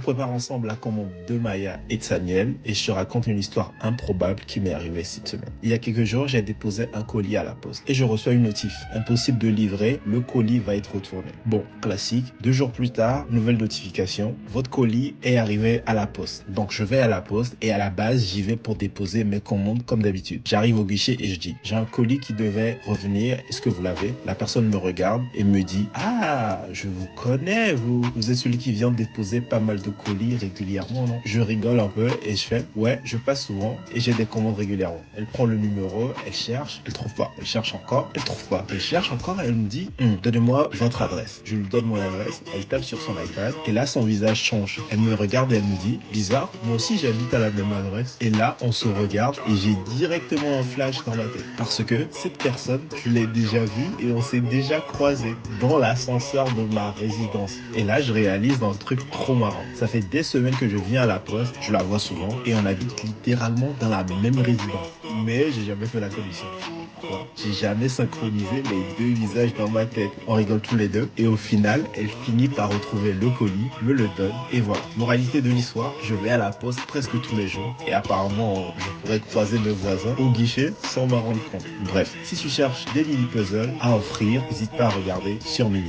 On prépare ensemble la commande de Maya et de Saniel et je te raconte une histoire improbable qui m'est arrivée cette semaine. Il y a quelques jours, j'ai déposé un colis à la poste et je reçois une notif. Impossible de livrer, le colis va être retourné. Bon, classique. 2 jours plus tard, nouvelle notification. Votre colis est arrivé à la poste. Donc je vais à la poste et à la base, j'y vais pour déposer mes commandes comme d'habitude. J'arrive au guichet et je dis, j'ai un colis qui devait revenir. Est-ce que vous l'avez? La personne me regarde et me dit, ah, je vous connais, vous êtes celui qui vient de déposer pas mal de colis régulièrement, non? Je rigole un peu et je fais, ouais, je passe souvent et j'ai des commandes régulièrement. Elle prend le numéro, elle cherche, elle trouve pas. Elle cherche encore, elle trouve pas. Elle cherche encore et elle me dit, donnez-moi votre adresse. Je lui donne mon adresse, elle tape sur son iPad et là son visage change. Elle me regarde et elle me dit, bizarre, moi aussi j'habite à la même adresse. Et là on se regarde et j'ai directement un flash dans ma tête. Parce que cette personne, je l'ai déjà vue et on s'est déjà croisé dans l'ascenseur de ma résidence. Et là je réalise un truc trop marrant. Ça fait des semaines que je viens à la poste, je la vois souvent et on habite littéralement dans la même résidence. Mais j'ai jamais fait la commission. Quoi? J'ai jamais synchronisé les deux visages dans ma tête. On rigole tous les deux et au final, elle finit par retrouver le colis, me le donne et voilà. Moralité de l'histoire, je vais à la poste presque tous les jours et apparemment, je pourrais croiser mes voisins au guichet sans m'en rendre compte. Bref, si tu cherches des mini puzzles à offrir, n'hésite pas à regarder sur Mini.